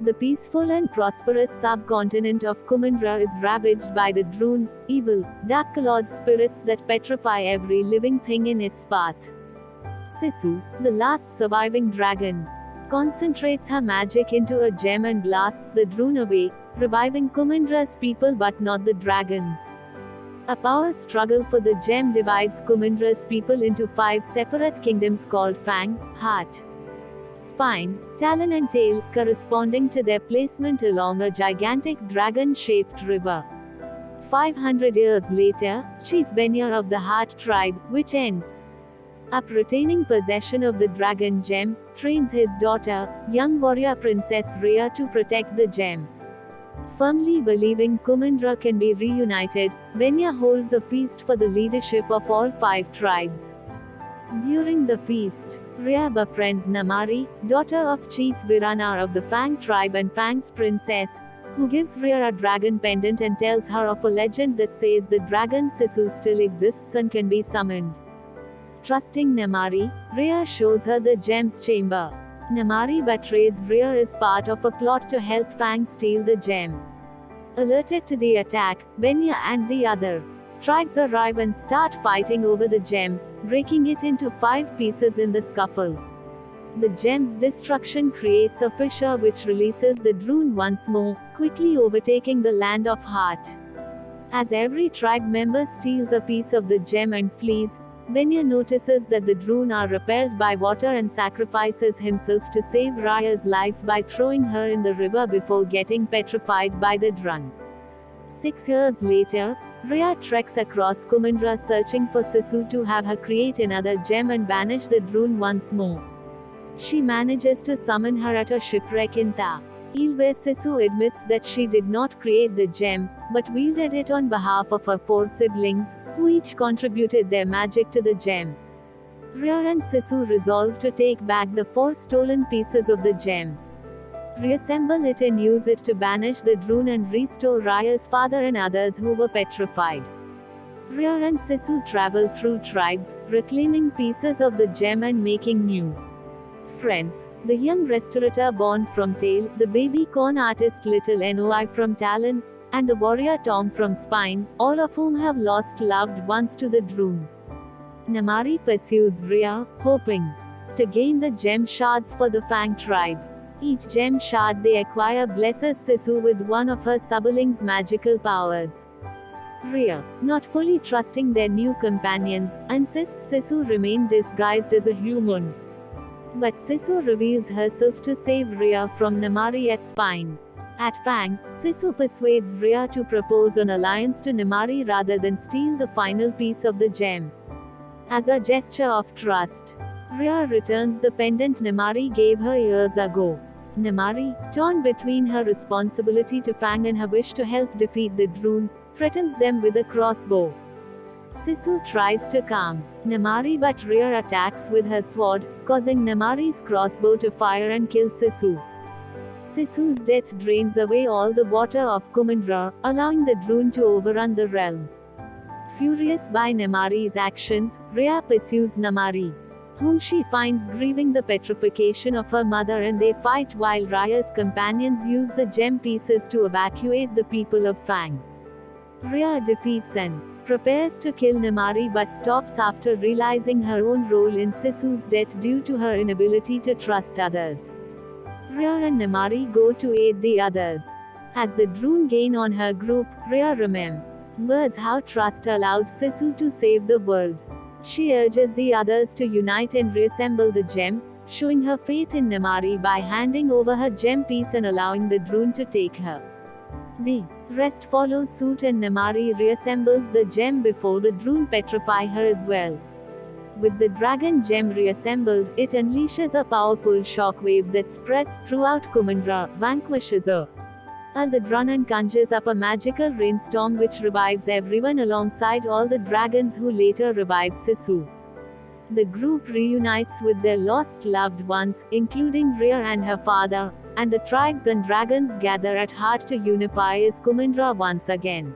The peaceful and prosperous subcontinent of Kumandra is ravaged by the Droon, evil, dark-colored spirits that petrify every living thing in its path. Sisu, the last surviving dragon, concentrates her magic into a gem and blasts the Droon away, reviving Kumandra's people but not the dragons. A power struggle for the gem divides Kumandra's people into 5 separate kingdoms called Fang, Heart, Spine, Talon and Tail, corresponding to their placement along a gigantic dragon-shaped river. 500 years later, Chief Benya of the Heart tribe, which ends up retaining possession of the dragon gem, trains his daughter, young warrior Princess Raya to protect the gem. Firmly believing Kumandra can be reunited, Benya holds a feast for the leadership of all 5 tribes. During the feast, Raya befriends Namari, daughter of Chief Virana of the Fang tribe and Fang's princess, who gives Raya a dragon pendant and tells her of a legend that says the dragon Sisu still exists and can be summoned. Trusting Namari, Raya shows her the gem's chamber. Namari betrays Raya as part of a plot to help Fang steal the gem. Alerted to the attack, Benya and the other tribes arrive and start fighting over the gem, breaking it into 5 pieces in the scuffle. The gem's destruction creates a fissure which releases the Droon once more, quickly overtaking the land of Heart. As every tribe member steals a piece of the gem and flees, Benya notices that the Droon are repelled by water and sacrifices himself to save Raya's life by throwing her in the river before getting petrified by the Droon. 6 years later, Raya treks across Kumandra searching for Sisu to have her create another gem and banish the Droon once more. She manages to summon her at a shipwreck in Ta Il, where Sisu admits that she did not create the gem, but wielded it on behalf of her 4 siblings, who each contributed their magic to the gem. Raya and Sisu resolve to take back the 4 stolen pieces of the gem, reassemble it and use it to banish the Droon and restore Raya's father and others who were petrified. Raya and Sisu travel through tribes, reclaiming pieces of the gem and making new friends. The young restaurateur born from Tail, the baby corn artist Little Noi from Talon, and the warrior Tom from Spine, all of whom have lost loved ones to the Droon. Namari pursues Raya, hoping to gain the gem shards for the Fang tribe. Each gem shard they acquire blesses Sisu with one of her siblings' magical powers. Raya, not fully trusting their new companions, insists Sisu remain disguised as a human. But Sisu reveals herself to save Raya from Namari at Spine. At Fang, Sisu persuades Raya to propose an alliance to Namari rather than steal the final piece of the gem. As a gesture of trust, Raya returns the pendant Namari gave her years ago. Namari, torn between her responsibility to Fang and her wish to help defeat the Droon, threatens them with a crossbow. Sisu tries to calm Namari but Raya attacks with her sword, causing Namari's crossbow to fire and kill Sisu. Sisu's death drains away all the water of Kumandra, allowing the Droon to overrun the realm. Furious by Namari's actions, Raya pursues Namari, whom she finds grieving the petrification of her mother, and they fight while Raya's companions use the gem pieces to evacuate the people of Fang. Raya defeats and prepares to kill Namari but stops after realizing her own role in Sisu's death due to her inability to trust others. Raya and Namari go to aid the others. As the Droon gain on her group, Raya remembers how trust allowed Sisu to save the world. She urges the others to unite and reassemble the gem, showing her faith in Namari by handing over her gem piece and allowing the Droon to take her. The rest follow suit and Namari reassembles the gem before the Droon petrify her as well. With the dragon gem reassembled, it unleashes a powerful shockwave that spreads throughout Kumandra, vanquishes the Droon and conjures up a magical rainstorm which revives everyone alongside all the dragons who later revive Sisu. The group reunites with their lost loved ones, including Raya and her father, and the tribes and dragons gather at Heart to unify as Kumandra once again.